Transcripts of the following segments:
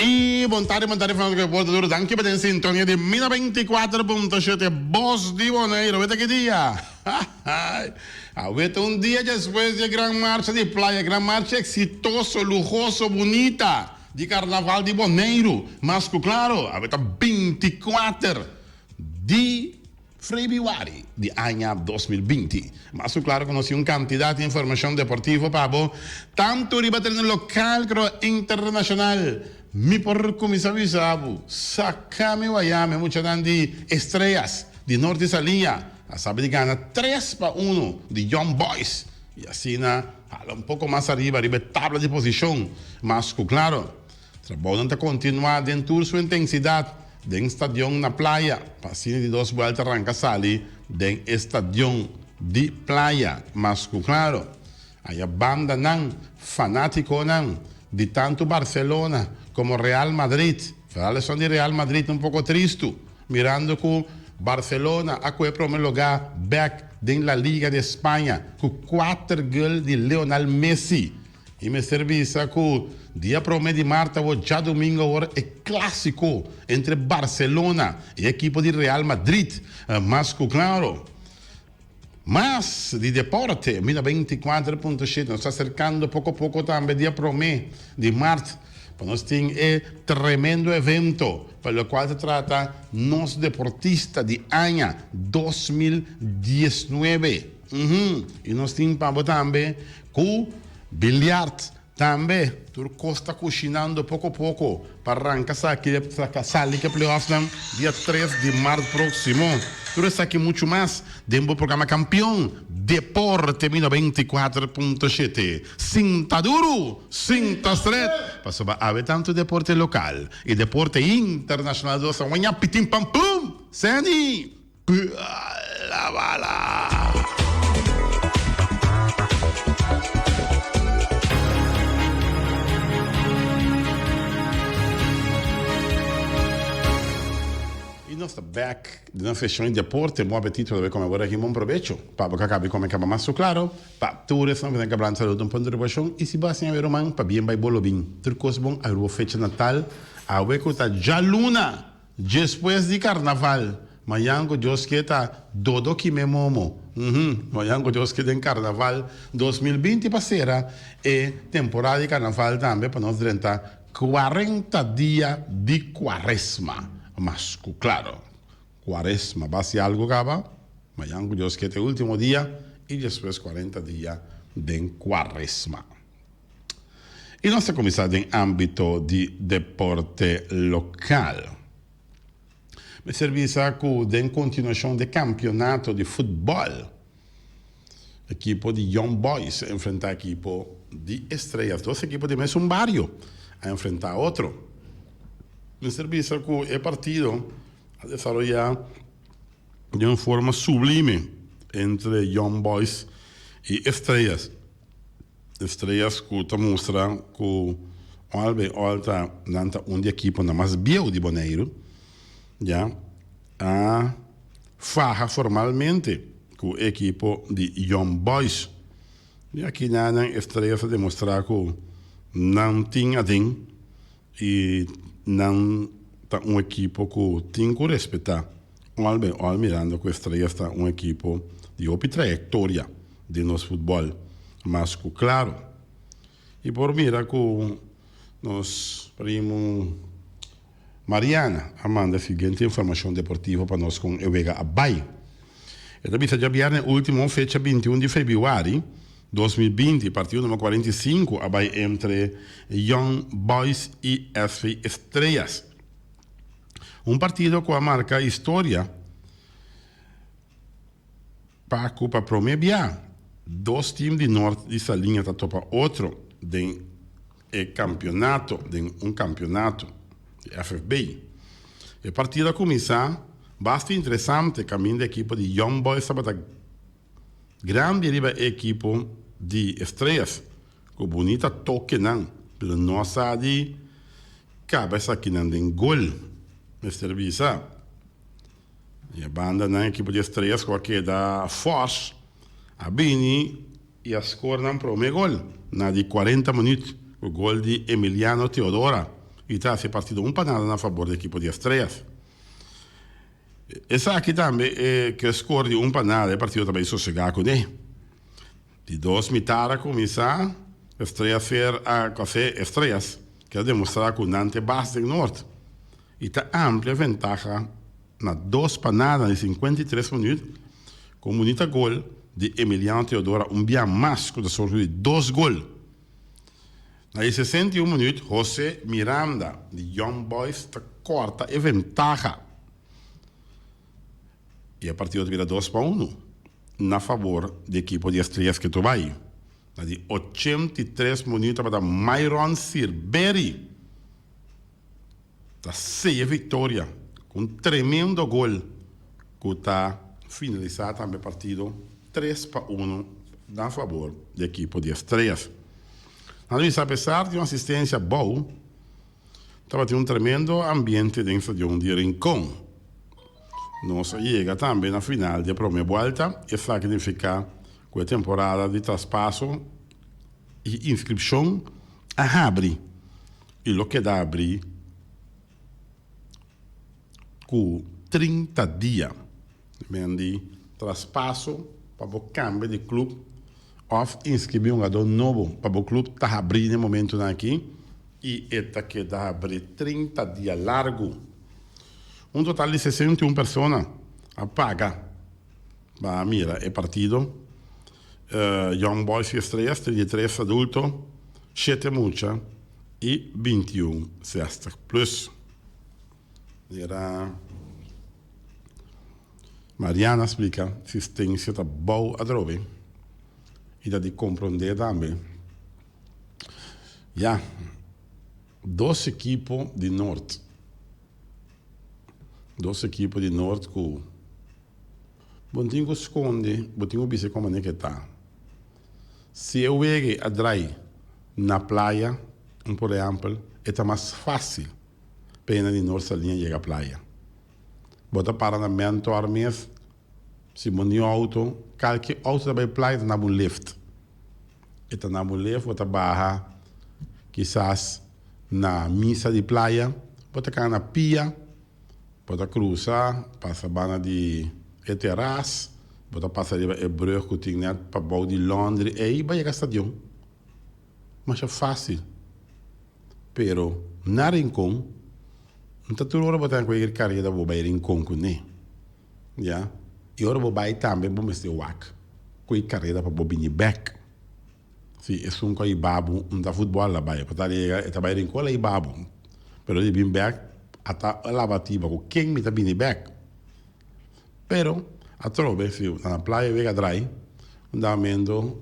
E montare fanno che vuol dire anche per in sintonia di 1024.7 Bos di Bonaire, avete che dia? Avete un dia después de Gran Marcha de Playa, Gran Marcha exitoso, lujoso, bonita di Carnaval di Bonaire, mas claro, avete 24 di Februari di anno 2020. Ma su claro conocí un cantidad de información deportiva, pabo, tanto ribater nel local como internacional. Mi por comisario sabu, sacame guayame, muchas de estrellas de Norte Salía, a saber gana 3-1 de Young Boys. Y así un poco más arriba tabla de posición. Mas claro, trabajan de continuar dentro su intensidad. Den stadion na playa, pasine de 2 vueltas arranca sali, den stadion de playa, mas claro, hay banda nan, fanático nan, de tanto Barcelona como Real Madrid, son de Real Madrid un poco triste, mirando que Barcelona a el primer lugar, back en la Liga de España, con 4 goles de Lionel Messi. E me serviça que dia 1 de março, já domingo, agora é clássico entre Barcelona e a equipe de Real Madrid. Mas, claro, mas de deporte, 24.7, nos está acercando pouco a pouco também dia 1 de março. Nós temos tremendo evento, pelo qual se trata nosso deportista de ano 2019. E nós temos também com bilhard também, turco está cocinando pouco a pouco para arrancar essa sala que playoffs dia 3 de março próximo. Tudo isso aqui muito mais dentro do programa Campeão Deporte 24.7. Sinta duro, sinta estreito. Passou a haver tanto deporte local e deporte internacional. Dosa, wanha pitim pam pum, Sani, la bala. Nós back de uma fechão de deporte, bom apetite de como agora aqui bom proveito. Para que acabe como acaba mais claro, para todos não tem que abrir saúde um ponto de paixão e se basta em ver man para bem vai bolo bem. Turcos bom a rua fecha Natal, a hueco tá já luna, depois de Carnaval. Mayango Deus que tá dodo que me momo. Mayango Deus que tem Carnaval 2020 passeira e temporada de Carnaval também para nós durante 40 dias de Quaresma. Mas, claro, Quaresma va a ser algo acaba, mañana Dios que este último día y después 40 días de Quaresma. Y no se comienza en ámbito de deporte local. Me serviza de continuación de campeonato de fútbol. Equipo de Young Boys enfrenta a equipo de Estrellas. 2 equipos de mes un barrio a enfrentar a otro. Me servicio que el partido a desarrollar de una forma sublime entre Young Boys y Estrellas. Estrellas que te muestra que alta un equipo nada más viejo de Bonaire, ya a faja formalmente con el equipo de Young Boys. Y aquí nada Estrellas se demuestra que no tiene adin y não está equipo que tem que respeitar. Mirando que a Estrela está equipo de outra trajetória de nosso futebol. Mas, claro, e por mira que nós primo Mariana manda a seguinte informação deportiva para nós com Ewega Abai. Ela visa já viernes último, fecha 21 de fevereiro 2020, partido número 45, vai entre Young Boys e SV Estrellas. Um partido com a marca história para promover 2 times de norte dessa linha tá topa outro de campeonato, de campeonato de FFB. O partido começa bastante interessante, caminho da equipe de Young Boys, sabe, grande riba equipo de Estrellas, com bonita toque não, pelo nossa de cabeça aqui não tem gol, me serviça. E a banda na equipe de Estrellas com que dá força, a Bini e a score não para o meu gol, na de 40 minutos, o gol de Emiliano Teodora, e está se partido para nada a favor do equipo de Estrelas. Essa aqui também é que score de para nada, é partido também sossegado, né? De 2 mitad começar, Estrelas ser a fazer Estrelas, que demonstrar que não tem base do norte. E está ampla vantagem na 2 para nada de 53 minutos, com bonita gol de Emiliano Teodora, bem mais que de 2 gols. Na 61 minutos, José Miranda, de Young Boys, está corta e vantagem. E a partida vira 2 para 1, na favor da equipe de Estrelas que estou aí. Na de 83 minutos para Myron Sirberi. Está 6 vitória, com tremendo gol, que está finalizado também o partido 3 para 1, na favor da equipe de Estrelas. Apesar de uma assistência boa, estava tendo um tremendo ambiente dentro de Rincón. Nós chega também na final da primeira volta, e significa que a temporada de traspasso e inscrição a abrir. E o que dá abrir com 30 dias de traspasso para o câmbio de clube ou inscrever um jogador novo para o clube está abrindo no momento aqui e esta que dá abrir 30 dias largo. Um total de 61 pessoas a pagar. Mira, é partido. Young Boys e Estrelas, 33 adultos, 7 mucha e 21 60 plus. Era Mariana explica assistência está boa a droga e dá de compreender também. Já, 2 equipos de norte. 2 equipos de norte que Bontinho esconde, Bontinho bisa como é que está. Se eu vejo a drai na praia, por exemplo, é mais fácil pena de nossa linha chegar à praia. Bota para na mentor mesmo, se bonito auto, qualquer auto da praia está na um lift. Está na um lift, bota barra, quizás na missa de praia, bota cá na pia, bota cruzar, passa bana de terraço, bota passar de brug que tem net para bouw de Londres, e aí vai chegar ao estadião. Mas é fácil. Pero, na Rincón, não está tudo hora botando qualquer carreira vou vai Rincón com né. Já? E hora vou vai também, vou me o WAC. Qualquer carreira para vou vir back. Se é um coi babu, não tá futebol lá vai, para tá vai Rincón lá e babu. Pero de vir back, até lá bativa com quem me tá vir back. Pero, a trove, na praia vega drai, andamento,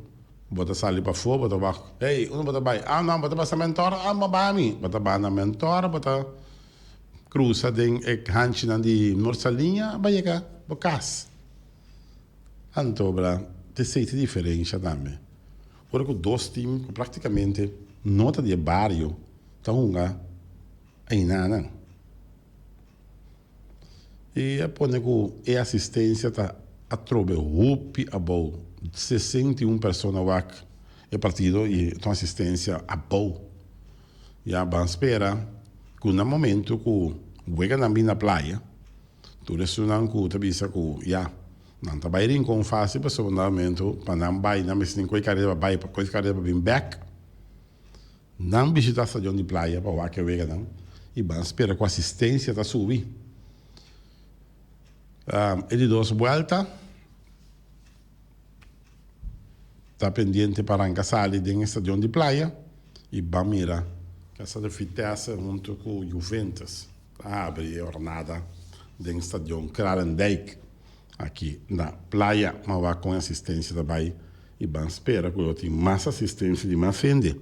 bota sali para fora, bota baixo. Ei, bota vai. Não, bota para mentor, mas vai mim. Bota para na mentor, bota cruza den hanchina de nossa linha, vai chegar para casa. Antobra, tem 6 diferença também. Ora que 2 times, praticamente, nota de bairro, tá aí nada. E a pone que a assistência tá a trobe rupi a bom 61 pessoas lá é partido e então assistência a bom. E a ban espera que no momento que vega na praia, tu ressonan que tu bisa que já não tá bairin com fácil para o momento para não vai na mesma coisa carreira vai para coisa carreira para vir back. Não visitar a estação de praia para o que vega não. E ban espera que a assistência tá subir. Ele 2 voltas, está pendiente para arrancar dentro estação de praia e vai mirar que essa fiteza junto com o Juventus abre a jornada dentro do estação Kralendijk aqui na praia, mas vai com assistência também e vai esperar que eu tenha mais assistência de mais gente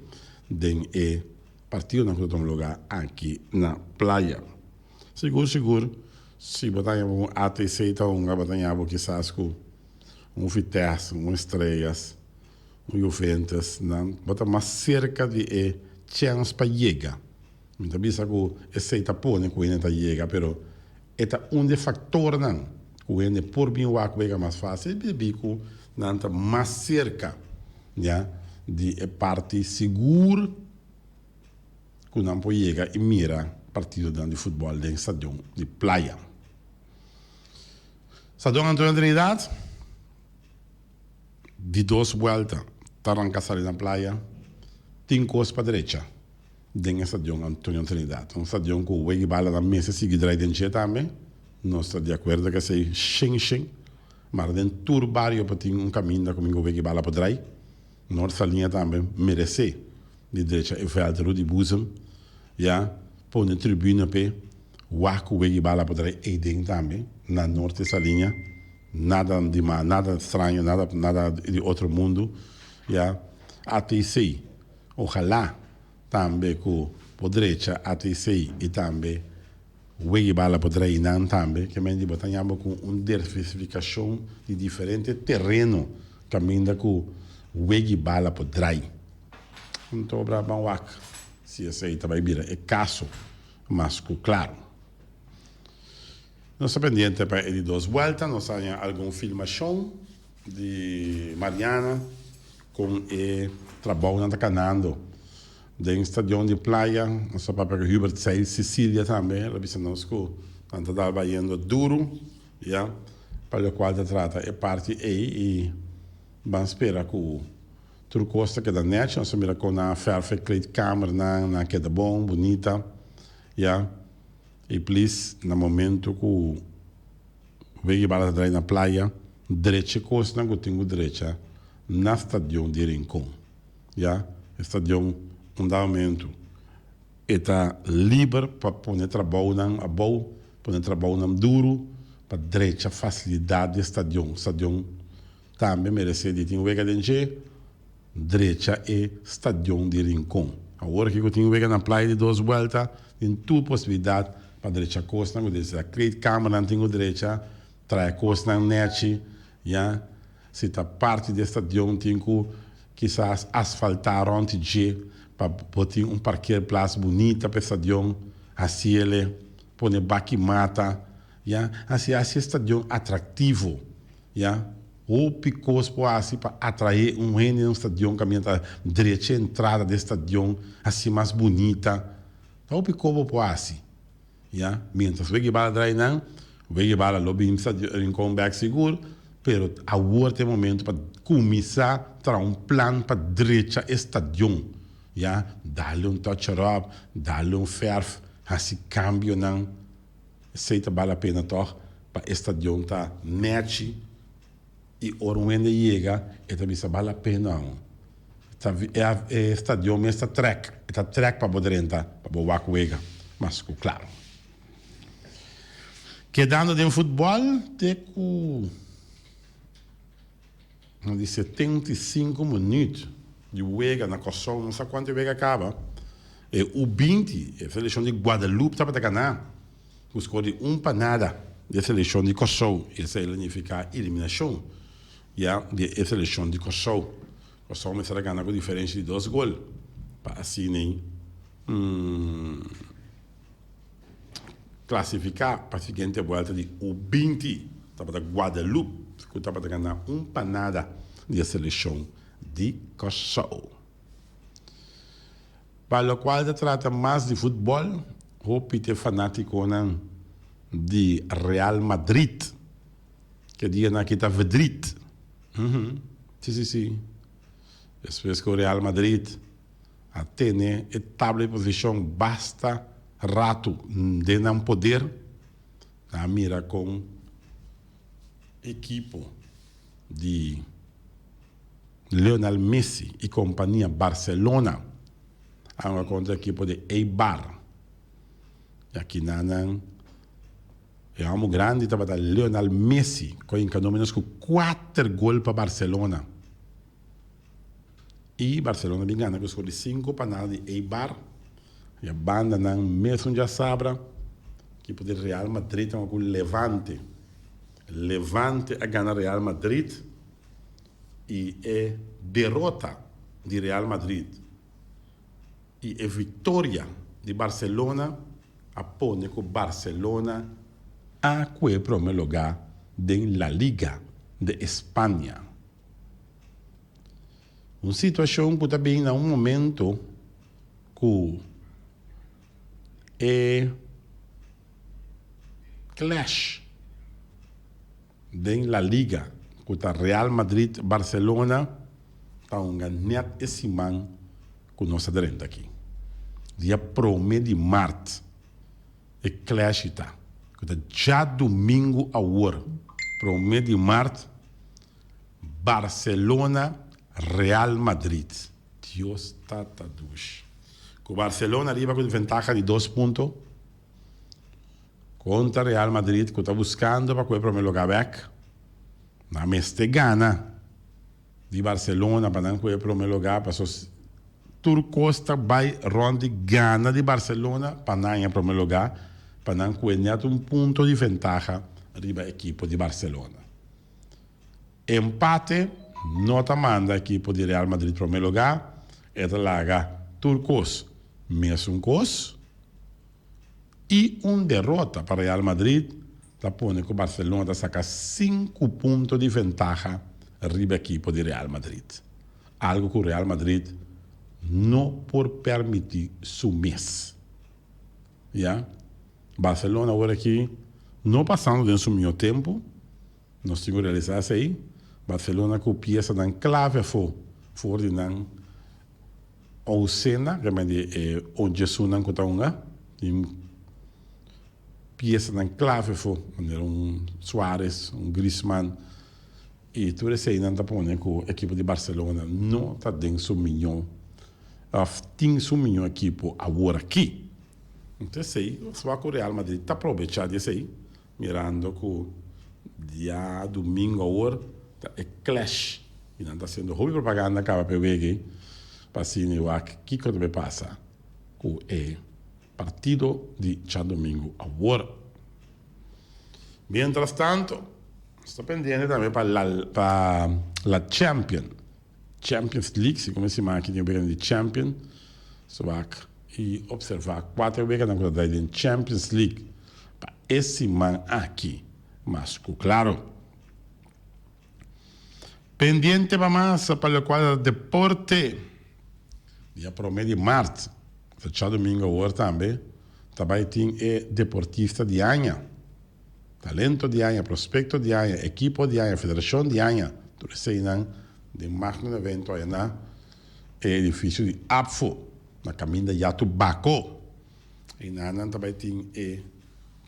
dentro do partido na que lugar aqui na praia. Seguro. Se botar um ATC, então, botar quizás com Vitesse, Estrelas, Juventus, botar mais cerca de chance para chegar. Então, bisa que esse está pone que ele está chega, pero é um fator não, que ele por mim o que é mais fácil, bico não está mais cerca, já, de parte segura que não pode chegar e mira partido de futebol de estadio de playa. Estadio Antônio Trinidad, de 2 vueltas, está arrancando na playa, tem costa para a direita, dentro do estadio Antônio Trinidad. Estadio que o Wegi Bala na mesa sigue dentro também, não está de acordo que sei Xing, mas dentro do barrio para ter caminho comigo o Wegi Bala para trás, nossa linha também merece, de direita e velho Rudy Busem, ja, põe na tribuna para o Wegi Bala para trás e dentro também, na norte dessa linha, nada de mal, nada estranho, nada de outro mundo, ja, até sei. Ojalá também com a direita até sei e também o Wegi Bala poderá ir também, que me diz com uma diversificação de diferentes terrenos que ainda com o Wegi Bala poderá ir. Então, bravo, se aceita, vai vir, é caso, mas claro. Nós estamos pendientes para ele 2 vueltas, nós temos alguma filmação de Mariana com o trabalho que está canando dentro do estadio de playa, nós estamos para Hubert Seil, Sicília também, ela disse nós que está trabalhando duro, ja, para o qual se trata é parte e vamos esperar que o Turcosta que da net, nós estamos com a perfeita câmera, na que é bom, bonita, ja, e please, no momento que o Wegi Bala está na playa, direita costa, que tenho direita, na estadio de Rincón, ja, estadio fundamento está livre para pôr trabalho na boa, pôr trabalho na duro, para direita facilidade do estadio também merece de ter um vega de direita e estadio de Rincón. Agora que eu tenho vega na praia de 2 vueltas, tem tudo possibilidade para direita costa, eu disse, a câmera tenho direita, trai costa na net, já, se está parte do estadio, tenho quizás asfaltar onde para botar parqueiro place bonita para o estadio, assim ele põe baquimata, ja, assim estadio atrativo, ja, ou picos assim para atrair rende no estadio, caminhar direita entrada do estadio, assim mais bonita, ou picobo assim, ja, mientras o Wegi Bala trai não, o Wegi Bala lobby em comeback seguro, pero agora tem momento para começar a um plano para direita estadio. Ja, dá-lhe touch-up, dá-lhe ferf, assim cambio não, sei que vale a pena toch, para estadio tá net e onde chega, e também se vale a pena não. É estadio mesmo está track para poder entrar, para boa coisa, mas claro. Quedando de futebol, tem de 75 minutos de Uega na Kosovo, não sei quanto Uega acaba. E o 20, a seleção de Guadalupe estava a ganhar. Buscou de para nada da seleção de Kosovo. Isso significa eliminação da seleção de Kosovo. Kosovo começou a ganhar com diferença de 2 gols. Para assim, nem classificar para a seguinte volta de o 20. Estava a Guadalupe, que estava a ganhar para nada da seleção de Kosovo. Para o qual se trata mais de futebol, o Peter fanático de Real Madrid, que dia na kita Madrid. Sim. Depois que o Real Madrid até né, estable posição basta rato de não poder, a mira com equipe de Lionel Messi e companhia Barcelona a contra a equipe de Eibar. E aqui é um grande estava da Lionel Messi com menos com 4 gols para Barcelona. E Barcelona me engana que escolhe 5 para nada de Eibar. E a banda não mesmo já sabe que o Real Madrid tem com Levante. Levante a ganhar Real Madrid e é derrota de Real Madrid e é vitória de Barcelona a põe com Barcelona a quel primeiro lugar da Liga de Espanha. Uma situação que também em um momento que e clash den La Liga contra Real Madrid Barcelona tá net esse man com nossa direita aqui. Dia 1 de março e clash está. Já domingo a hora. 1 de março Barcelona Real Madrid. Deus está dos. Com Barcelona arriba com vantagem de 2 pontos contra Real Madrid, que está buscando para o primeiro lugar back. Na meste gana de Barcelona para não o primeiro lugar, para os Turcosta vai ronde gana de Barcelona para não ir primeiro lugar, para não ter ponto de vantagem arriba a equipe de Barcelona. Empate, nota manda a equipe de Real Madrid primeiro lugar, e laga Turcos mesmo cos, e derrota para Real Madrid, tá põe que o Barcelona tá saca 5 pontos de vantagem arriba a equipe de Real Madrid. Algo que o Real Madrid não por permitir sumir. Yeah? Barcelona agora aqui, não passando dentro do meu tempo, nós temos que realizar isso aí. Barcelona com peça da clave for de não ou cena, que é onde sunan com taunga, peça da clave for, Suárez, Griezmann, e tudo isso aí não está pondo com a equipe de Barcelona não está dentro do milhão. Tem um milhão equipe agora aqui. Então, sei, só que o Real Madrid está aproveitando isso aí, mirando que dia domingo agora é clash. E não está sendo ruim propaganda acaba para ver aqui, para assim, o que vai passar com o partido de já domingo agora. Mientras tanto, estou pendente também para a Champions League, se como se chama aqui, tem de Champions, e observar 4 vezes na coisa da Champions League, para esse man aqui, mas claro, pendiente para mais para o quadro deporte, dia 1 de março, já domingo agora também tem deportista de ano. Talento de ano, prospecto de ano, equipo de ano, federação de ano, tudo isso aí, de magno evento aí na edifício de APFO, na caminho de Yatubaco. E na também tem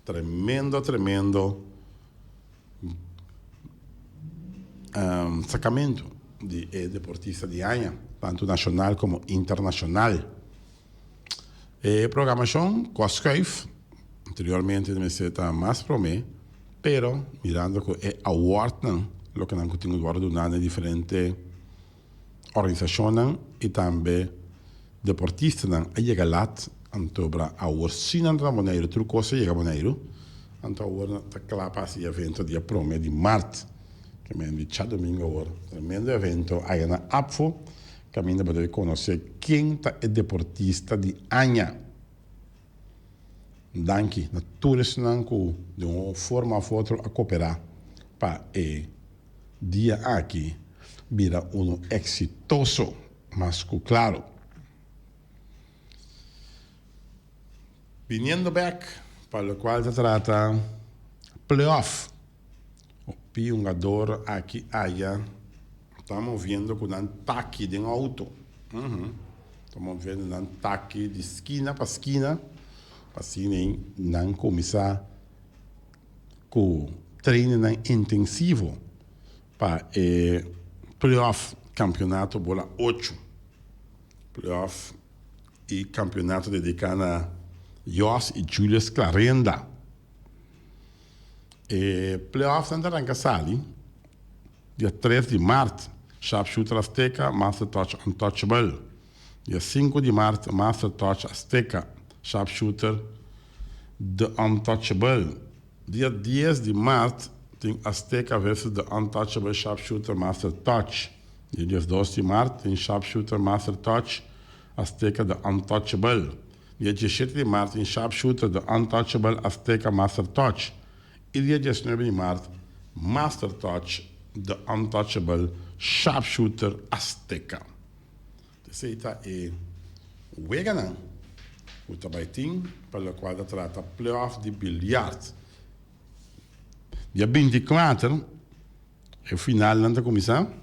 tremendo sacamento de deportista de ano, tanto nacional como internacional. Programação Coscave, anteriormente me está mais promê, pero mirando que é award, lo que não continua agora do nada diferente organizações e também deportistas a chegar lá, então para award sinan da maneira, tudo coisa chega maneira, então agora está claro para esse evento dia promê de março, que me de domingo agora, tremendo evento aí na APFO, que a minha para conhecer quem é deportista de Anha. Danke, natuurlijk nanku de uma forma ou outra a cooperar para dia aqui vira exitoso, mas claro. Viniendo back para o qual se trata playoff, o jogador aqui allá, estamos vendo com um ataque de auto, estamos vendo um ataque de esquina para esquina. Assim, não começar com treino intensivo para playoff campeonato bola 8. Playoff e campeonato dedicado a Jos e Julius Clarenda. Playoff não arranca sali. Dia 3 de março, Sharpshooter Azteca, Master Touch Untouchable. Dia 5 de março, Master Touch Azteca, Sharpshooter The Untouchable. Dia 10 de março tem Azteca versus The Untouchable Sharpshooter Master Touch. Dia 12 de março tem Sharpshooter Master Touch Azteca The Untouchable. Dia 17 de março tem Sharpshooter The Untouchable Azteca Master Touch. E dia 19 de março Master Touch The Untouchable Sharpshooter Azteca. Esse aí tá o Weganan. O tabaitim, para o qual trata playoff de bilharte. Dia 24, é o final da comissão.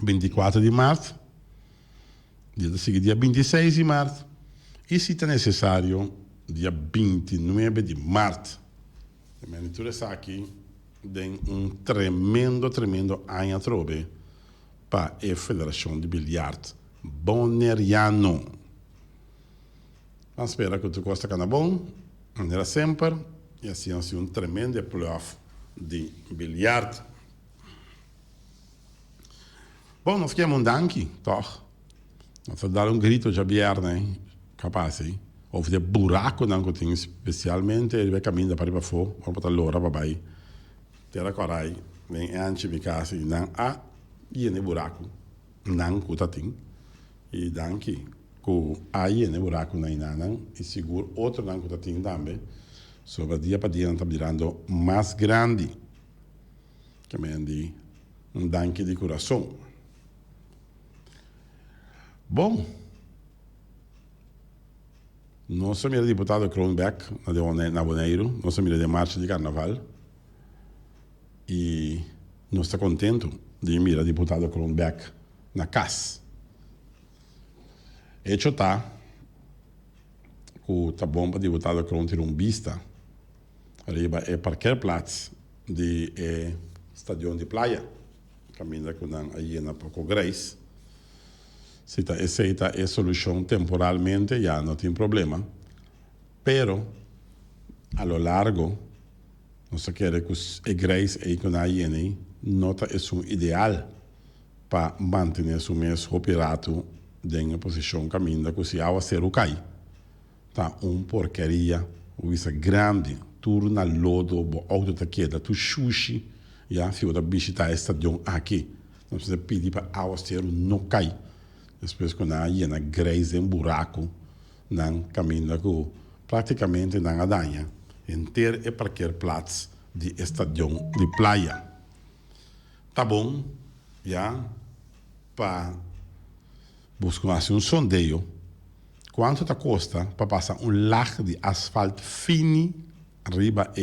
24 de março. Dia seguinte, dia 26 de março. E se é necessário, dia 29 de março. A miniatura está aqui. Tem tremendo ano a trobe para a Federação de Bilharte Boneriano. Vamos esperar que tu gosta de bom, maneira sempre, e assim tremendo playoff de bilharte. Bom, nós queremos danke, toch? Nós vamos dar grito já né? Capaz, hein? Ou de buraco não que tem, especialmente ele vai caminhar para fora, ou para lora para baixo. Terra corai, nem antes de casa, e não há, e nem buraco, não que tá tem, e danke, que aí nem buraco nem não, e seguro outro não que tá tem também, sobre dia para dia não está virando mais grande, que me andi danke de coração. Bom, nosso mira deputado Kronbeck, na Boneiro, nosso mira de marcha de carnaval, e não está contente de mirar deputado Kronbeck na casa. Hecho está que tá bom para deputado Kron ter vista arriba é qualquer platz de estadio de praia, caminha com aí na pouco Grace. Se está aceita a solução temporalmente, já não tem problema. Pero, a lo largo, nós queremos que os igrejas aí com a INE nota é um ideal para manter o mesmo operato em posição caminho que se ao ser o cai. Tá porcaria, isso grande, turna lodo, o auto tá queda, tu sushi, já fio da visitar a estação aqui. Nós precisamos pedir para ao ser não cai. Depois quando a INE greis em buraco, não caminho que praticamente não adanha. Inteiro é qualquer plaats de estação de praia. Tá bom, já, para buscar um sondeio, quanto tá custa para passar lago de asfalto fino arriba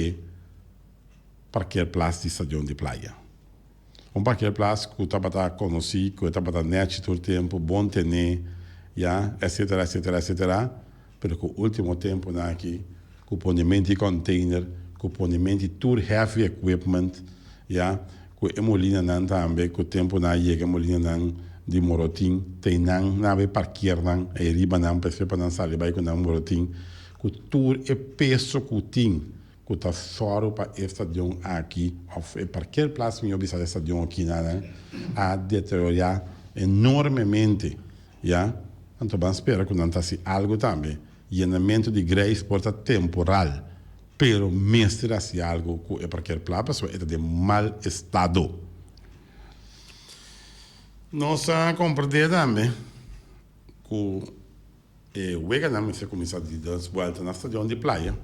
qualquer plaats de estação de praia. Qualquer plaats que está para conhecer, que está para net todo tempo, bom ter, já, etc, pero que o último tempo aqui, com o ponimento de container, com o ponimento de tour heavy equipment, já, com a molina não também, com o tempo na chega molina não de Morotim, tem não vai parquear não, e riba não pessoa para não sair vai com não Morotim, com tour é peso que tem, que tá só para estação aqui, ou qualquer place me observa estação aqui não, a deteriorar enormemente, já, então vamos esperar que não tá se algo também, llenamento de grés porta temporal. Pero mestre assim algo que é para qualquer placa, é de mal estado. Nós compreendemos também que o Wega não se começa a dar volta na estação de praia,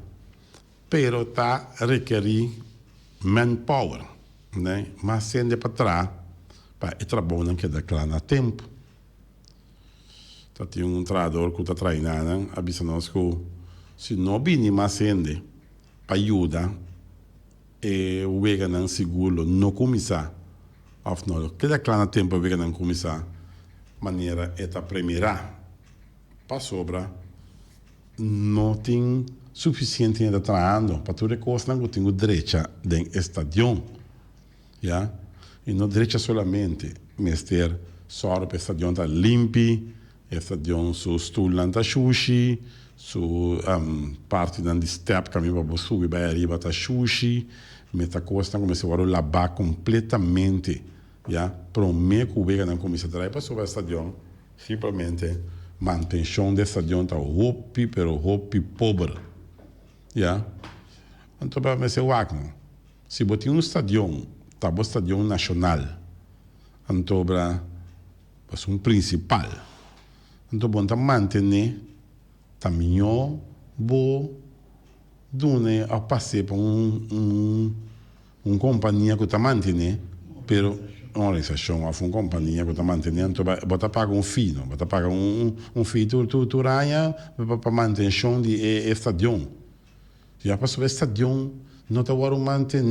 pero está requerir manpower, né? Mas sendo para trás, para trabalhar que dá claro na tempo. Tá tem treinador que está treinando, avisa nós que se não vinir mais sendo para ajudar, o Wega não seguro não começar. Afinal, cada claro tempo o Wega não começar, maneira é a primeira para sobra não tem suficiente ainda trabalhando para toda coisa não tem o direito de estação, já e não direito solamente mestre só para estação tá limpo, estação su stoel tá sushi, su parte de step caminho para subir vai arriba tá sushi, meta costa começa a lavar completamente, já prometo que o Wega não começa a trabalhar para sobre a estação, simplesmente manutenção da estação tá roupi, pero roupi pobre, já. Então para me ser o acno, se botar estação, tá bom estação nacional, então para principal, então bom tá manter caminhão, vou dune a passar para companhia que está mantendo, pero uma organização ou uma companhia que está mantendo, você paga um FII, você paga um FII, tu ranha para manutenção de estadio. Já passou o estadio, não está agora manter.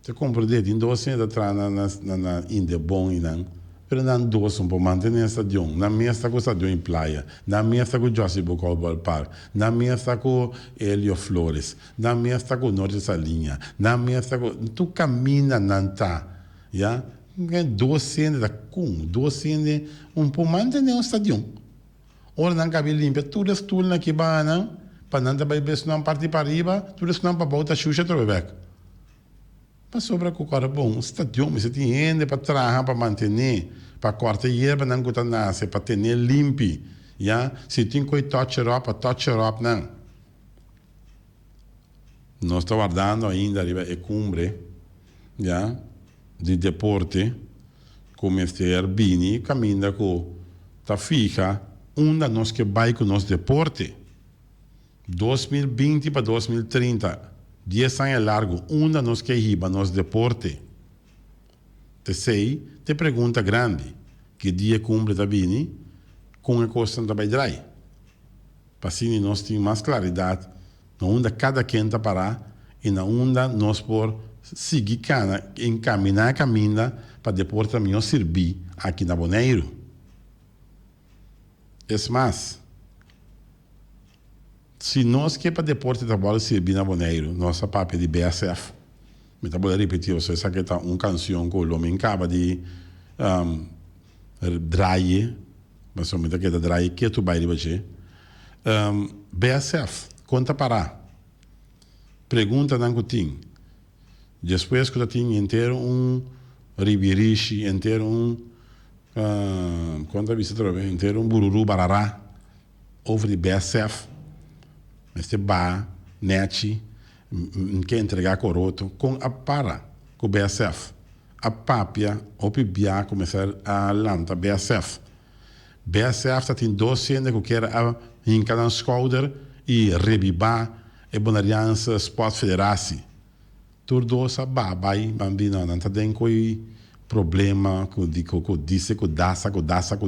Você compreende? Em 200 atrás na Índia bom e não. Pero não dois para manter o estadio. Na minha está com o estadio em praia, na minha está com o José Bocol Park, na minha está com Helio Flores, na minha está com o Norte Salinha, na minha está com... Tu caminha não tá, já? 200 da com 200 para manter o estadio. Ora não cabe limpa, tudo é tudo na kibana, para não trabalhar não partir para riba, tudo é não para voltar xuxa trovebec. Mas sobre o cara bom, estadio, você tem para trabalhar, para manter, para cortar erva, não custa nada, para ter limpo, já? Se tem coisa touch up, não. Nós estamos guardando ainda a cumbre, já? De deporte, como este Airbnb, caminha com, tá fica, onde nós que vai com nosso deporte, 2020 para 2030. 10 anos largo, onde nós que riba nosso deporte. Te sei, te pergunta grande, que dia cumbre da bini, com a coisa da baidrai. Para assim nós temos mais claridade, na onde cada quem está parar, e na onde nós por seguir encaminhar a caminha para depois também servir aqui na Bonaire. É mais, se nós que para deporte trabalho servir na Bonaire, nossa papel de BSF, me tá podendo repetir, você sabe que tá uma canção que o homem acaba de draie, mas o que é draie que tu vai repetir, BSF, conta para, pergunta não que tem, depois que tu tem inteiro ribirishi, inteiro quanto vista trove, inteiro bururu barará, over de BSF. Este bar, net, que entregar coroto, com a para, com o BSF. A papia, o pibia, começar a lanta BSF. BSF está tem 200 que quer a hincar no shoulder e rebibar e bonariança Sport Federação. Tudo isso babai, bambino, não está tem coi problema com disse, com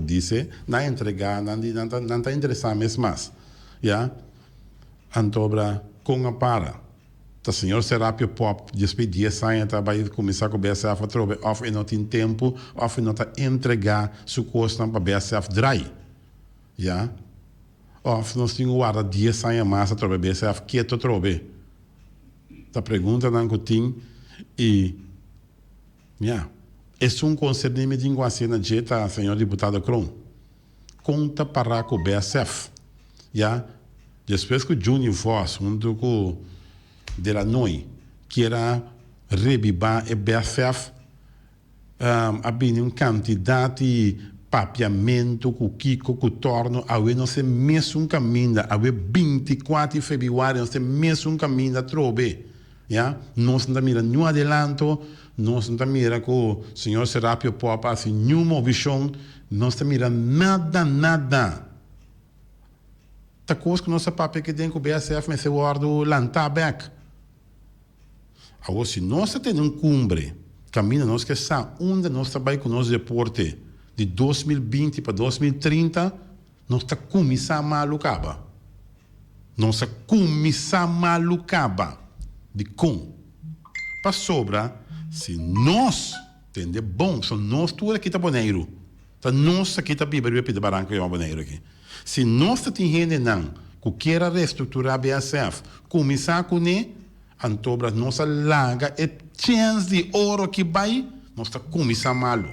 disse, não entregar, não está interessado mesmo mais. Yeah? Antobra com a para. O senhor Serapio Pop, despedir, sai, vai começar com o BSF a trobe, of e não tem tempo, of e não está entregar sua costa para o BSF dry. Já? Of nós temos guarda 10 sai a massa trobe BSF quieto trobe. Tá pergunta não que tem e já. É um conselho de linguagem jeta, senhor deputado Kron. Conta para com o BSF. Já? Depois que o Júnior Voss, junto com de la NOI, que era rebibar e BFF, havia uma quantidade de papiamento, com Kiko, com Torno, havia não sei mesmo um caminho, havia 24 de fevereiro, não sei mesmo um caminho a trobe. Nós não mira nenhum adelanto, nós não mira com o senhor Serapio Pop, assim, nenhuma visão, nós não mira nada. A coisa que nossa papel que tem com o BSF, mas se guarda lantaback. Agora, se nós temos cumbre, caminho nós que sabe onde nós trabalhamos com o nosso deporte de 2020 para 2030, nós está começando a malucaba. Nós está começando a malucaba. De com. Para sobra, se nós temos bom, são nós tudo aqui está boneiro. Tá nós aqui está bíblia de barranco e boneiro aqui. Se nós temos gente não, que quer reestruturar a BSF, começar com ele, antobra nossa larga e chance de ouro que vai, nós está começando malo.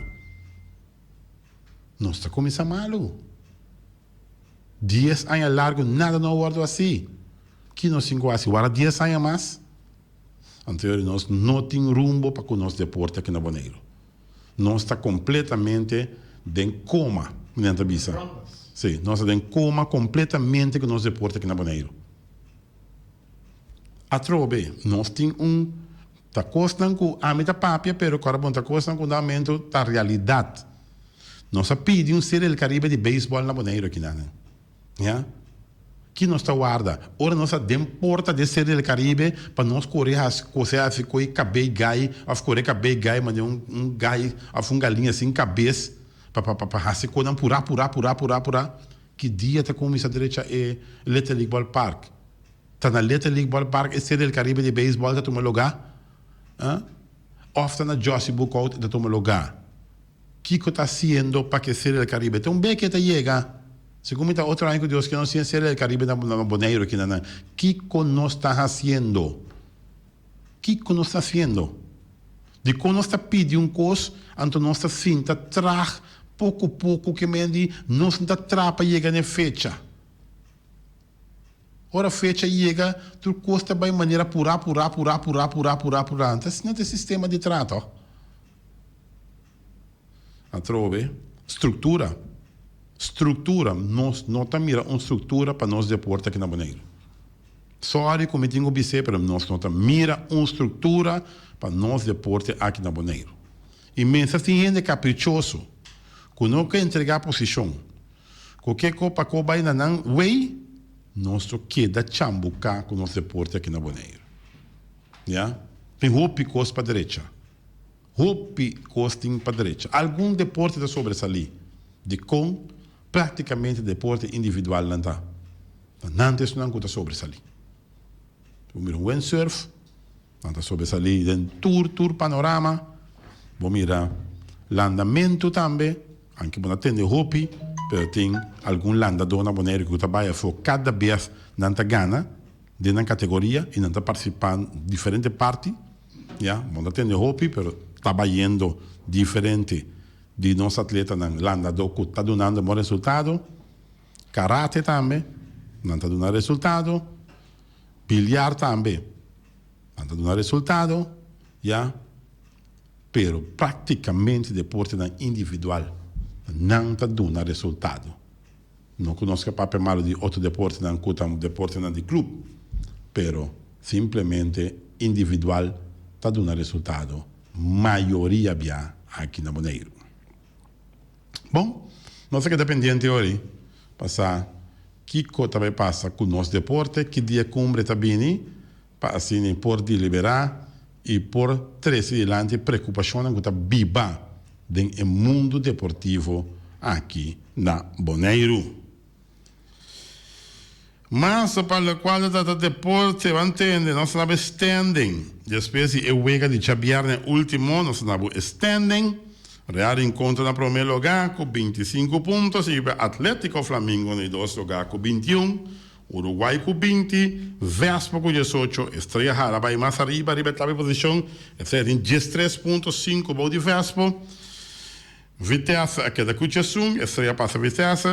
Nós está começando malo. 10 anos largo, nada não guardo assim. Que nós temos assim, agora 10 anos mais. Então, nós não temos rumbo para o nosso deporte aqui na Bonaire. Nós está completamente em coma, dentro da bisa. Sim, nós estamos em coma completamente com o nosso deporte aqui na Bonaire. A trobe, nós temos está custando com a meta papia, pero agora está custando com o fundamento da realidade. Nós pedimos ser o Caribe de beisebol na Bonaire aqui, né? Yeah? que nós está guarda. Ora nós porta de ser do Caribe para nós correr as coisas assim com cabelo gai, a correr cabelo gai, mas gai, a galinha assim cabeça para se coisas purar. Que dia tá com essa direita é Little League Ball Park. Tá na Little League Ball Park é ser do Caribe de beisebol da toma lugar. Of tá na Josie Bookout da toma lugar. Que está haciendo para que ser do Caribe? Então bem que tá chega. Segundo está outro ano que Deus que não se ser do Caribe na Bonaire aqui na. Que nós está fazendo? Que nós está fazendo? De quando nós está pedindo coisa, então nós está sinta traz pouco que mendi, não se está trapa chega na fecha. Ora fecha chega, tu custa bem maneira purar. Então não tem sistema de trato. A trove estrutura, nós não mira uma estrutura para nós deportar aqui na Bonaire. Sorry, como tenho observado, pero nós não mira uma estrutura para nós deportar aqui na Bonaire. E mensa tem gente caprichoso, que não quer entregar a posição, qualquer coisa que vai na way, nós queda chambucar com nós deportar aqui na Bonaire. Yeah? Tem roupa coisa para a direita. Roupa costing para a direita. Algum deporte da sobressalir. De com praticamente deporte individual não está. Antes não está sobressalir. Vamos mirar um windsurf, não está sobressalir. Tem tour panorama. Vamos mirar landamento também. Anche não tem roupa, mas tem algum landador na Bonaire que trabalha cada vez não está gana de uma categoria e não está participando de diferentes partes. Não tem roupa, mas trabalhando diferente de nosso atleta na landador que está dando bom resultado. Karate também, não está dando resultado. Bilhar também, não está dando resultado. Pero praticamente deporte individual não está dando resultado. Não conosco papel malo de outro deporte, não cuta deporte de clube, pero simplesmente individual está dando resultado. Maioria bia aqui na Bonaire. Bom, nós que dependente hoje, passar que coisa vai passar com o nosso deporte, que dia cumbre está bem, para assim por deliberar e por trazer adiante preocupação que está viva no mundo deportivo aqui na Bonaire. Mas para o qual o deporte vai entender, nós estamos standing. Depois de huega de chabiar no último, nós estamos standing. Real encontra na primeiro lugar com 25 pontos. E Atlético Flamengo no dois lugar com 21. Uruguai com 20. Vespa com 18. Estrela Jara vai mais arriba a posição. Essa tem 13.5 para de Vespa. Vitesse queda com 21. Estrela passa Vitesse.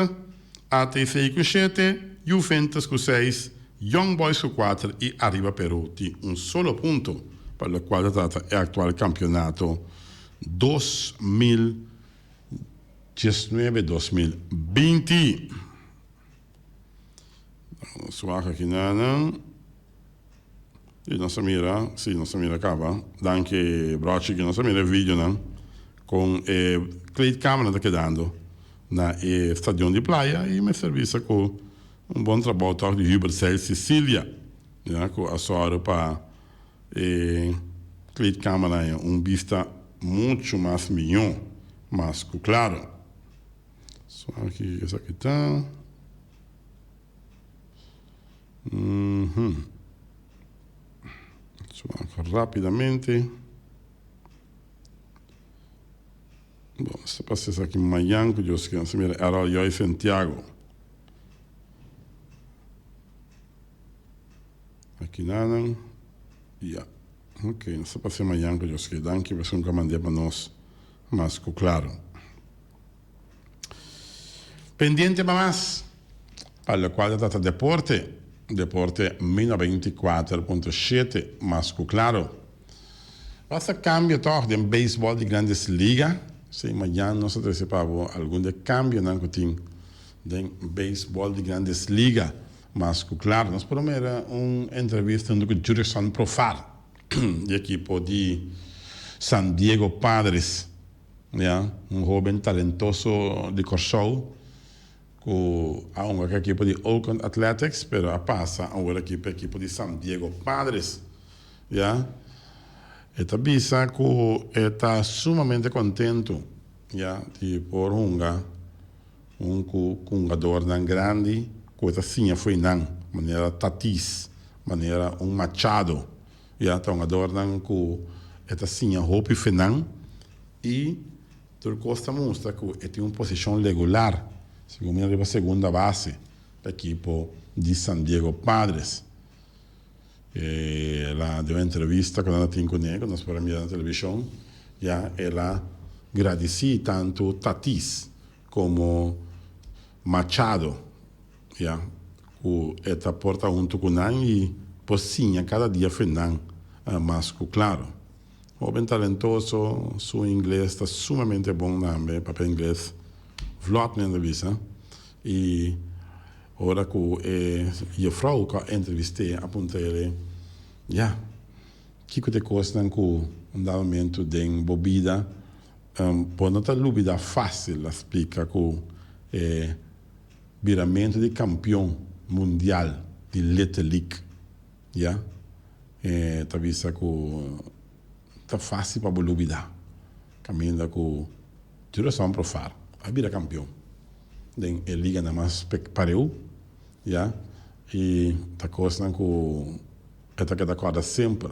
ATC com 7. Juventus com 6, Young Boys com 4 e Arriba Peruti um solo ponto para o qual trata é o atual campeonato 2019-2020. Suaca aqui não. E nossa mira acaba. Danke Brochi que nossa mira vídeo não com Cleide Câmara está quedando na estadio de praia e me serviço com bom trabalho de Hubert Cel Sicília, com a sua para Cleide Câmara vista muito mais melhor, mas claro. Só aqui, essa aqui está. Só rapidamente. Bom, se passa isso aqui em Miami, que eu esqueci, era eu em Santiago. Aqui nada. Ok, não se passa amanhã que eu esqueci. Danke, você nunca mandei para nós. Mas, claro. Pendiente para mais. Para o qual trata deporte. Deporte 1024.7. Mas, claro. Passa cambio toch de beisebol de grandes ligas. Se amanhã nós antecipamos algum de cambio não que tem de beisebol de grandes ligas. Mas, claro, nós podemos ver uma entrevista com Jurickson Profar, do equipo de San Diego Padres, um jovem talentoso de Corsou, com a equipe de Oakland Athletics, pero a passa a uma equipe de San Diego Padres. Yeah? Esta bisa que está sumamente contento, yeah? De por um jogador tão grande, que esta sim foi não, maneira Tatis, maneira Machado, yeah? Então, um jogador que esta sim hope fenan e tu Costa mostra que tem uma posição regular, segundo me arriba segunda base, da equipe de San Diego Padres. Ela deu uma entrevista quando ela tinha com ele, nós para mirar na televisão, já ela agradecia tanto Tatis como Machado, já que esta porta junto com ele e pocinha cada dia fenan mais claro. O bem talentoso, seu inglês está sumamente bom também, papel inglês, vlot na entrevista. E agora que a vrouw que eu entrevistei, aponta ele, ja, que te custa que um momento de bebida, por não ter dúvida fácil, explica que viramento de campeão mundial de Little League, ja, tá vista que tá fácil para dúvida, caminha com direção para far, a vira campeão. Den liga na mais pareu, já, e tá coisa que esta que acorda sempre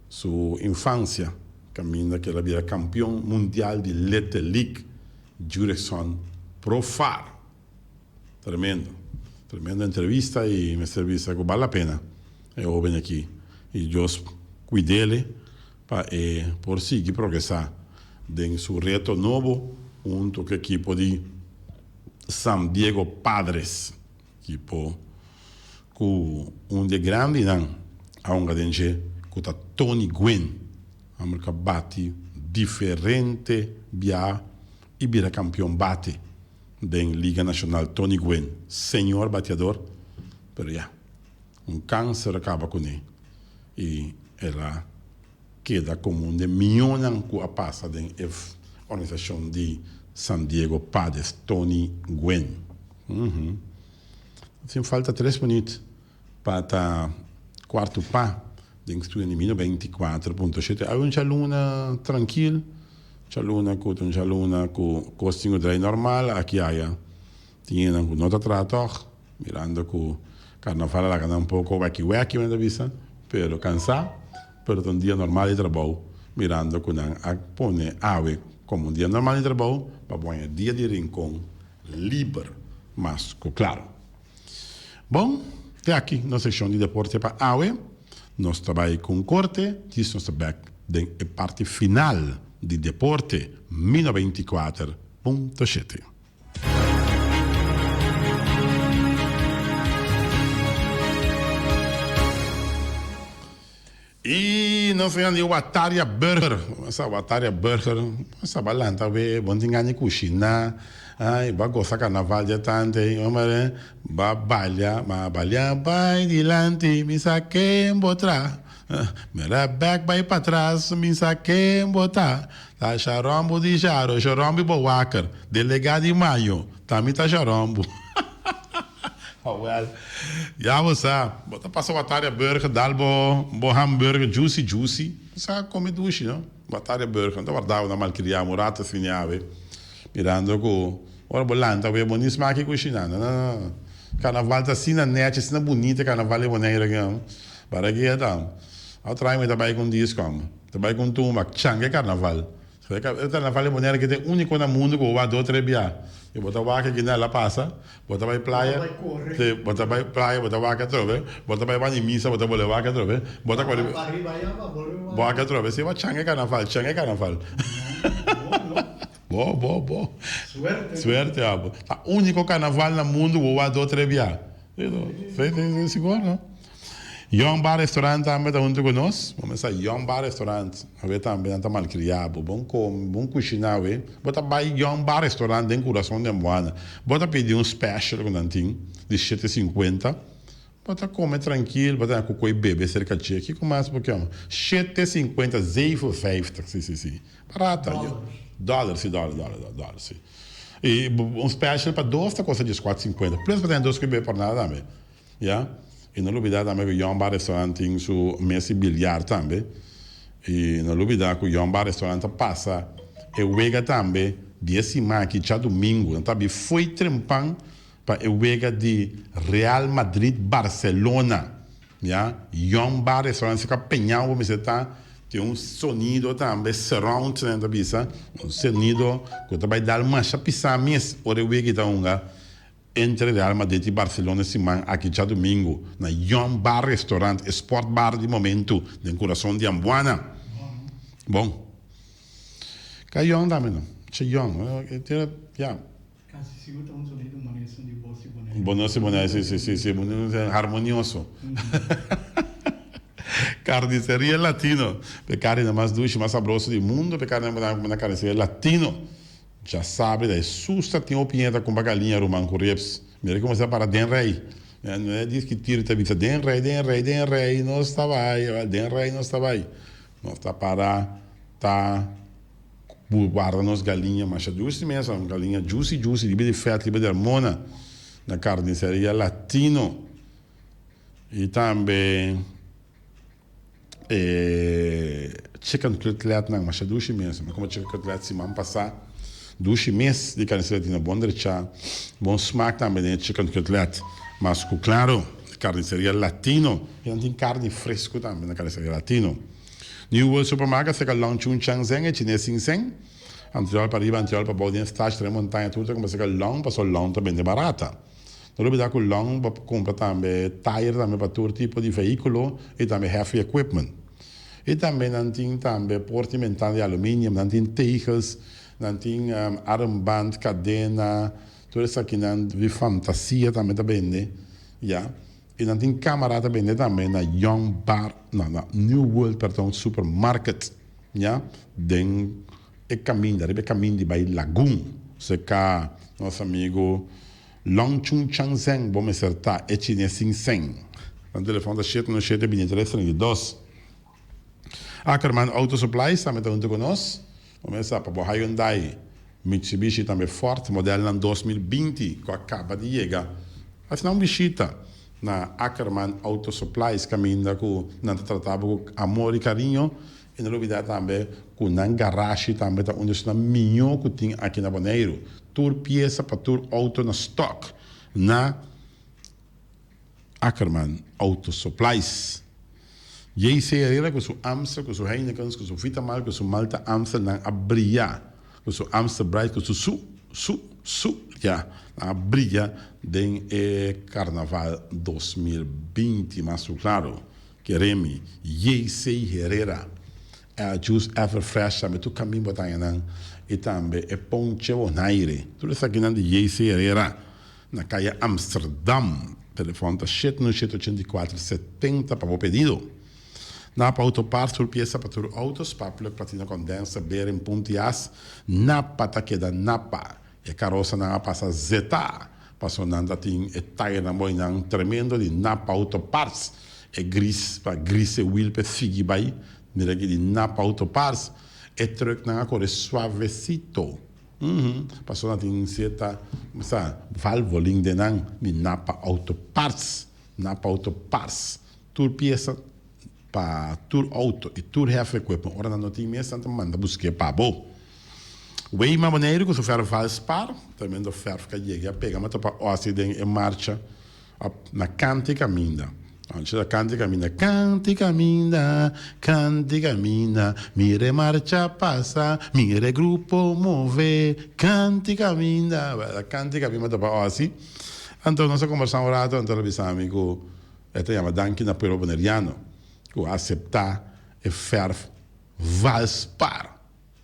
sua infância, caminha que ela vira campeão mundial de Little League, direção pro far. Tremenda entrevista e uma entrevista que vale a pena. Eu venho aqui e Deus cuide dele para por seguir progressar em seu reto novo junto com a equipe de San Diego Padres, equipe com de grande não, a denje que tá Tony Gwynn, a bate diferente via e vira campeão bate da Liga Nacional. Tony Gwynn, senhor bateador, pero já câncer acaba com ele e ela queda como de milhões que a passa da organização de San Diego Padres, Tony Gwynn. Assim, falta 3 minutos para quarto pá, tem que estudar em 24.7. Há uma luna tranquila, uma luna com costinho de normal, aqui há tinha um nota trator, mirando que o carnaval lá um pouco wacky na vista, pero cansar, pero um dia normal de trabalho, mirando que não pone ave como um dia normal de trabalho, para pôr dia de rincão livre, mas claro. Bom, até aqui na seção de deporte para AUE, nós trabalhamos com corte, diz nós back da parte final de deporte 1024.7. E nós vemos o Ataria Burger. Essa Ataria Burger, essa balanta, bom tinha de cozinhar, ai, vai gostar carnaval de tanto, homem, vai balhar, vai dilante, me saquei botar, me back vai para trás, me saquei botar, tá charombo de jaro, charombo boacar, delegado de maio, tá me tá charombo. Oh, well. Ja, você bota passar o Ataria Burger, dá bo hamburger juicy, você come duche, não? Ataria Burger, então guardava na malcriamo, rata finiave, mirando com, ora bolanta, vai boníssimo aqui cozinhando, não. Carnaval tá assim na net, assim na bonita, carnaval é bonito, não? Para que é tão? Eu trago me trabalho com disco, trabalho com tumba, changue carnaval. Carnaval é bonito que tem único no mundo que vai 2 3 dias. E bota vaca que nela passa, bota vai praia, bota vai praia, bota vaca trove, bota vai banho missa, bota bole vaca trove, bota qual vaca trove, se vai changue carnaval. Bo. Suerte, abo. O único carnaval no mundo que vai 2 3 dias. Sei seguro, não? Young Bar Restaurant também está junto conosco. Vamos a Young Bar Restaurant. A ver também está mal criado. Bom cozinhar, ué. Bota vai Young Bar Restaurant em coração de Moana. Bota pedir um special com nantim de 7,50. Bota comer tranquilo, bota com bebê cerca de aqui com mais porque 7,50 0,50. Sim. Barata. Dólar, sim. E special para dois está custa 4,50. Plus para ter dois que bem por nada também. Yeah? E não olvidar também que o Yomba restaurante tem su mesa bilhar também. E não olvidar que o Yomba restaurante passa e wega também 10 aqui já domingo. Então também foi trempan para o wega de Real Madrid Barcelona. Yeah? Yomba restaurante fica penhão, mas está tem sonido também surround na bisa, sonido que vai dar uma chapisa mês ora o que tá entre Real Madrid e Barcelona semana aqui já domingo na Yon Bar Restaurant Sport Bar de momento no coração de Ambuana. Bom. Caion também não. Caion, já. Casi seguro um sonido maneiro de bolsa bonito. Bonito, bonito, harmonioso. Carnicería Latino, pe carne mais dulce, mais saborosa do mundo, pe carne na carnicería Latino. Já sabe, daí susta tem opinião com a galinha romã com reps. Mira como está para den rei. Não é diz que tira te vista den rei, não estava aí, den rei não estava aí. Não está para tá guarda nos galinha, mas juicy mesmo, galinha juicy, livre de fat, livre de hormona na carnicería Latino. E também chicken cutlet não, mas é duche mesmo. Como chicken cutlet se man passar, duche mesmo de carniceria tem bom derechar, bom smack também de chicken cutlet. Mas claro, carniceria Latino, e não tem carne fresco também na carniceria Latino. New World Supermarket fica long chun chang zeng e chinês sing seng. Anterior para riba, anterior para baudin stage, tre montanha tudo como fica long, passou long também de barata. Não olvidar que o long compra também tire também para todo tipo de veículo e também heavy equipment. E também não tem também portimental de alumínio, não tem tejas, não tem armband, cadena, tudo isso aqui não de fantasia também tá vende, já. E não tem câmera também também na Young Bar, na New World perdão supermarket, já. Den e caminho, deve caminho de Bai Lagoon, se cá nosso amigo Long Chung Chang Zeng, vamos acertar, e Chine Sing Seng. O telefone da 797-2332. Ackerman Auto Supplies, também está junto conosco. Vamos acertar para o Hyundai, Mitsubishi também forte, modelo em 2020, que acaba de chegar. Afinal, visita na Ackerman Auto Supplies, caminho com, não tratava com amor e carinho. E não olvidar também que na garagem também está onde está melhor que tem aqui na Bonaire. Tour peça para tour auto na stock na Ackerman Auto Supplies. J.C. Herrera com seu Amstel, com seu Heineken, com seu Vitamal, com seu Malta Amstel na Abria, com seu Amstel Bright, com seu já, na Abria den Carnaval 2020, mas claro, queremos J.C. Herrera. Juice Everfresh, também tu caminho botanha e também é Ponche Bonaire. Tudo isso aqui na J.C. Herrera, na calle Amsterdam. Telefone 797-8470 para o pedido. Na Autoparts, por peça para todos autos, para platina condensa, Beren, Puntias, Napa, taqueda Napa. E carroça na passa Zeta. Passou nanda tem e taia na moina tremendo de Napa Autoparts. É gris, para gris e wheel para figi bai. Mira aqui de Napa Autoparts. É truck na cor suavecito. Passou na tem certa, valvoline de nan de Napa Autoparts. Napa Autoparts. Tur peça para tur auto e tur heavy equipment. Ora não tem mesmo, então manda buscar para bo. O Eima Bonaire, que o ferro Valspar, também do ferro que chega, pega, mas para o acidente em marcha na cante caminha. Antes da cante caminha, mire marcha passa, mire grupo move, cante caminha, cante caminha para o assim. Então nós conversamos um rato, então nós amigo, até chama Danke na Pero Boneriano, que aceitar e ferro Valspar.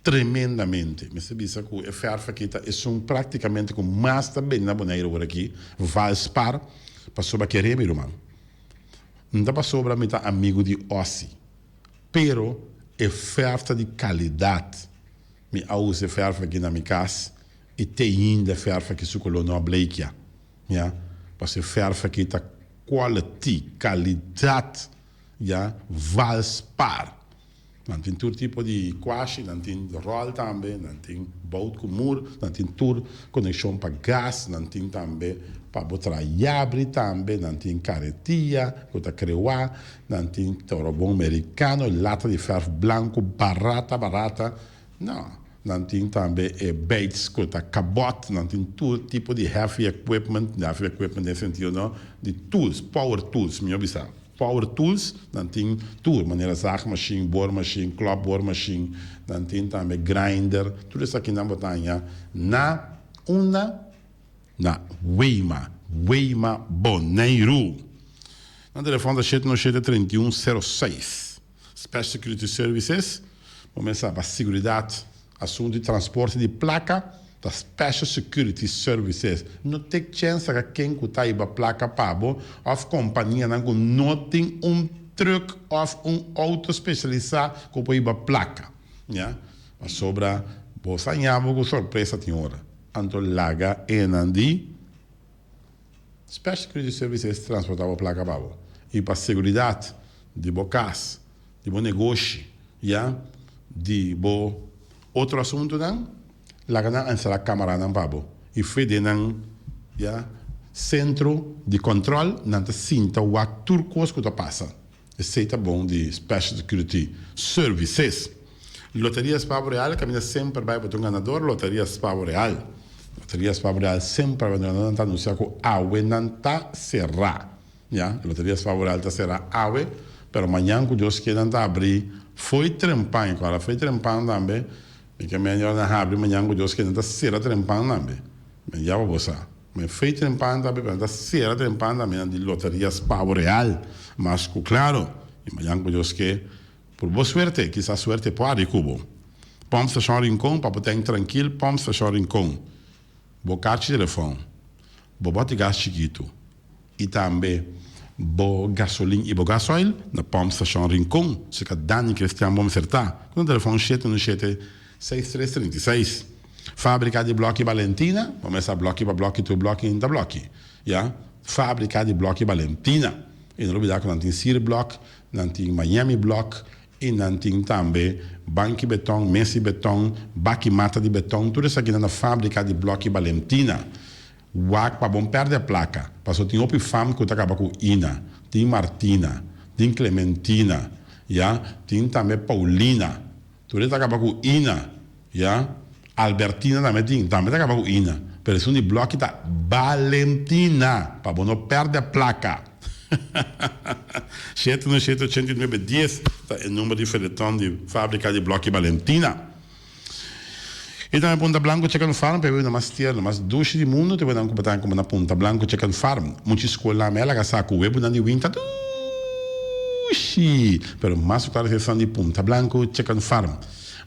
Tremendamente. Me se bisa que o ferro aqui é praticamente com mais também na Bonaire por aqui, Valspar, passou para querer, meu irmão. Não dá para sobrar me amigo de Ossi. Pero é ferro de qualidade. Me usa ferro aqui na minha casa e tem ainda ferro aqui se colou Bleikia. Ja? Parce ferro aqui está qualidade, ja? Valspar. Dan tem todo tipo de quashi, dan tem rol também, dan tem bout com muro, dan tem tudo conexão para gás, dan tem também para botar abre também, dan tem carretia, que creuar, dan tem torobão americano, lata de ferro branco, barata. Não, dan tem também baits, que cabote, dan tem todo tipo de heavy equipment nesse sentido, não, de tools, power tools, me observa. Power tools, dan tem tudo, maneira zaag machine, bor machine, klop bor machine, dan tem também grinder, tudo isso aqui na botanha, na Weima Boneiro. Na telefone da 797-3106. Special Security Services, começar para seguridade, assunto de transporte de placa, da Special Security Services. Não tem chance que quem que está aí para placa pabo, of companhia não tem truck of auto especializado que pode ir para placa. Yeah? Mas sobra, você com surpresa tem hora. Anto laga enandi Special Security Services transportar para placa pabo. E para seguridade de bocas, de bom negócio, yeah? De bom outro assunto não? Laga na ansala câmara nan babo e fede nan centro de controle nan ta sinta wa turcos que ta passa receita bom de Special Security Services. Loterias Pavo Real caminha sempre vai para um ganador. Loterias Pavo Real sempre vai não anunciar que awe não tá será, Loterias Pavo Real tá será awe, pero amanhã que Deus quer não tá abrir foi trempando também. Porque melhor na abre amanhã que Deus quer não tá será trempando também. Mas já vou passar. Mas foi trempando também, mas tá será trempando também de Loterias Pavo Real. Mas claro, e amanhã que Deus quer, por boa suerte, que essa suerte pode cubo. Pomos Station Rincon, para poder tranquilo, Pomos Station Rincon. Bo carte de telefone, bo bote gás chiquito. E também, bo gasolina e bo gasoil, na Pomos Station Rincon. Se que Dani Cristian bom acertar. Com o telefone 717-6336. Fábrica de bloco Valentina. Vamos essa bloco para bloco, tu bloco e bloco. Fábrica de bloco Valentina. E não olvidar que não tem City Block, não tem Miami Block, e não tem também Banque Beton, Messi Beton, Baki Mata de Beton, tudo isso aqui na fábrica de bloco Valentina. O para bom perder a placa. Passou tem outro fam que acaba com Ina, tem Martina, tem Clementina, tem também Paulina. Tudo isso acaba com Ina, Albertina também acaba com Ina. Pero de bloco está Valentina, para bom não perder a placa. 789-10 é o número de feletão de fábrica de bloco Valentina. E também Ponta Blanco Chicken Farm, para ver mais tierno, mais doce do mundo, te vou dar um competir como na Ponta Blanco Chicken Farm. Muitas escolas lá, ela saca o web na de winter, pero mais claro que são de Ponta Blanco Chicken Farm.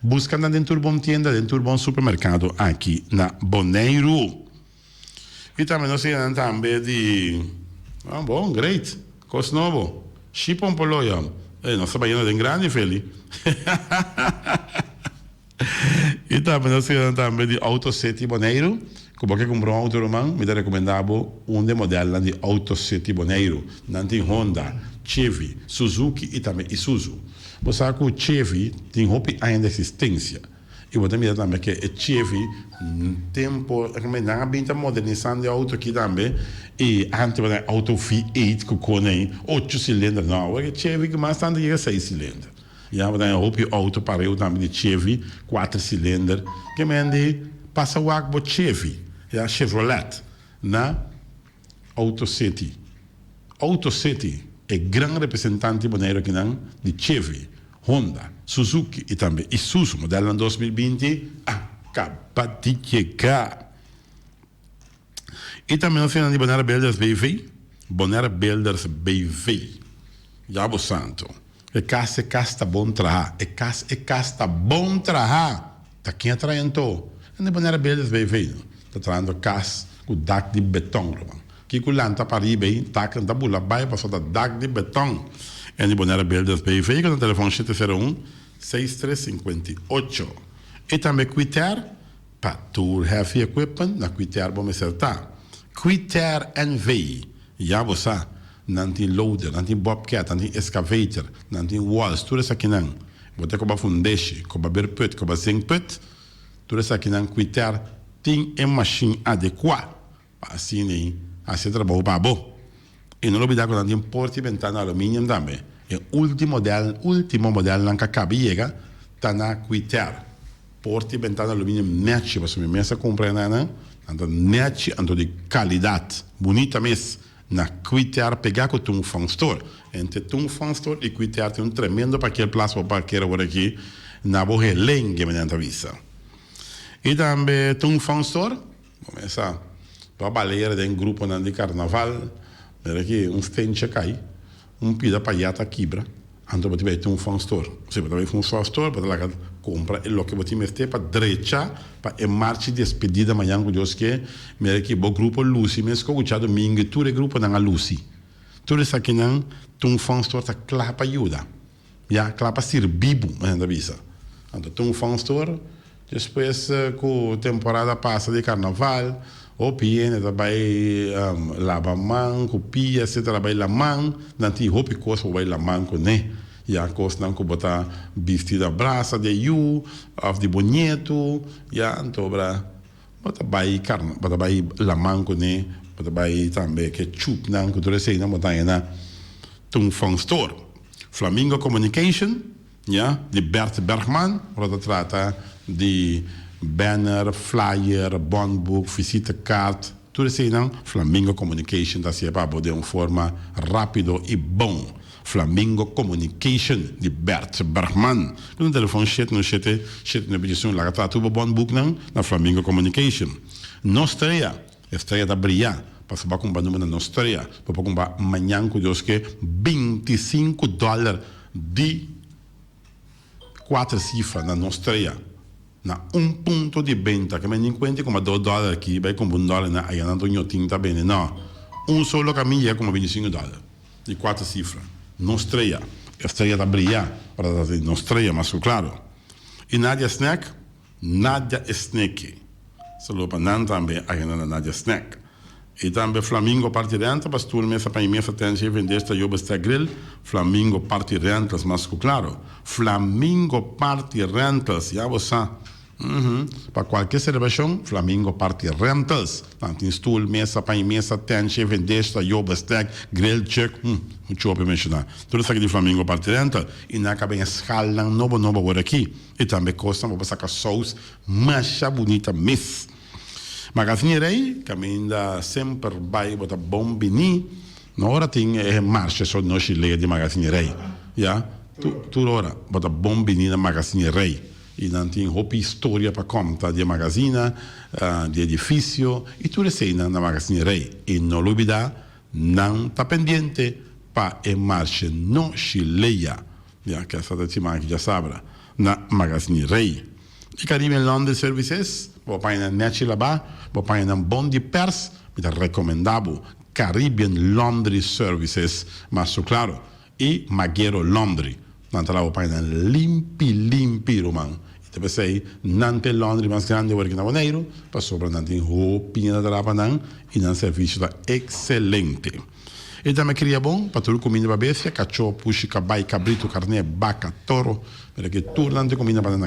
Busca dentro de bom tienda, dentro de bom supermercado aqui na Boneiro. E também nós temos também de bom, great. Coisa novo. Chipon Poloyam. Nós trabalhamos bem grande, Feli. E também nós temos também de Autocity Boneiro. Como você comprou um auto romano, me dá recomendado de modelo de Autocity Boneiro. Não tem Honda, Chevy, Suzuki e também Isuzu. Você sabe que o Chevy tem roupa ainda existência. E vou também também que o Chevy tempo não bem modernizando o auto aqui também e antes era auto V8 que com 8 cilindros não o Chevy que mais tanto é 6 cilindros e agora o auto para eu também de Chevy 4 cilindros que mende passa o água Chevy Chevrolet na Autocity é grande representante boneiro aqui não de Chevy, Honda, Suzuki e também Isuzu, modelo 2020, acaba de chegar. E também nós temos de Bonera Builders BV. Já vou santo. É casa bom trabalhar. É casa bom trabalhar. Tá quem atraindo? É de Bonera Builders BV. Tá trazendo casa com DAC de beton, irmão. Que com lanta para ir bem, tá canta bula, vai passar da DAC de beton. É de Bonera Builders BV, com o telefone 701-6358. E também Quitter, para tour heavy equipment, na Quitter vamos acertar. Quitter NV, já você, não tem loader, não tem bobcat, não tem excavator, não tem walls, tudo isso aqui não. bote koba fundeshi, koba berput, koba zingput, tudo isso aqui não quitar tem uma machine adequada assim nem assim trabalho para bom e não olvidar quando tem porta e ventana alumínio também e último modelo não que cabe chega tá na quitar porta e ventana alumínio match para sua mesa comprar né então match então de qualidade bonita mesmo na quitar pegar com um fan store entre um fan store e quitar tem tremendo para aquele place para aquele agora aqui na boa lenge mediante visa. E também tem um fan store, começa a baleira de um grupo de carnaval, mas aqui um stand cai, pida para yata quebra, então você vai ter um fan store. Você vai ter um fan store, para lá compra e lo que você meter para direita, para em marcha despedida amanhã com Deus que, mas aqui o grupo Lucy, mas que o domingo todo o grupo não é Lucy. Tudo isso aqui não, tem um fan store tá claro para ajuda, já claro para servir, mas não avisa. Então tem um fan store. Depois, com a temporada passa de carnaval, o piene também lava a mão, com pia, se trabalha a mão, não tem roupa e coisa para a mão, né? E a coisa não botar vestida braça de you, of de bonito, já, então, bota bai carne, bota bai la mão, né? Bota bai também que chup, não, que tudo isso aí, não botar aí, né? Tum fan store, Flamingo Communication, ja, de Bert Bergman, wat trata de banner, flyer, bondbook, visitekaart, tudo isso não, Flamingo Communication, dat se para poder forma rápido e bom. Flamingo Communication, de Bert Bergman. No telefone chat no petição lá que trata o bondbook não, na Flamingo Communication. Nostria, estreia da brilhar. Para saber como número na Nostria, para comprar amanhã com Deus que $25 de 4 cifras na Nostria, na ponto de venda, que me encontre como $2 aqui, vai com $1 na aí não tenho tinta bem, não. Solo caminho é como $25, de 4 cifras. Nostria, estreia da brilhar, para dizer Nostria, mas claro. E Nadia Snack, Nadia Snack. Solo para não também aí na Nadia Snack. E também Flamingo Party Rental, para tu mesa para imensa atenção vender esta Jobesta Grill, Flamingo Party Rentals, mas claro, Flamingo Party Rentals, já você, para qualquer celebração, Flamingo Party Rentals, tanto em stool, mesa para imensa atenção vender esta Jobesta Grill, check, muito bem mencionar. Tudo isso aqui de Flamingo Party Rental, e na cabeça escala novo por aqui, e também custa para sacar sauce, mais bonita mesmo. Magazine Rei, que ainda sempre vai botar bombini, na hora tem marcha só no Chile de Magazine Rei, já? Toda hora botar bombini na Magazine Rei, e não tem roupa história para contar de magazine, de edifício, e tudo isso na Magazine Rei. E não olvidar, não está pendente para em marcha no Chile, já? Que essa tema que já sabe, na Magazine Rei. E Caribbean Laundry Services, vou pagar na net lá, vou pagar na bom de pers, me dá recomendado Caribbean Laundry Services, mas claro, e Maguero Laundry, não tá lá vou pagar na limpi romano. E depois aí, não tem laundry mais grande que na Boneiro, para sobra não tem roupinha da lá não, e não serviço da excelente. E também queria bom, para tudo comida para bestia, cachorro, puxa, cabai, cabrito, carne, vaca, toro, para que tudo não tem comida para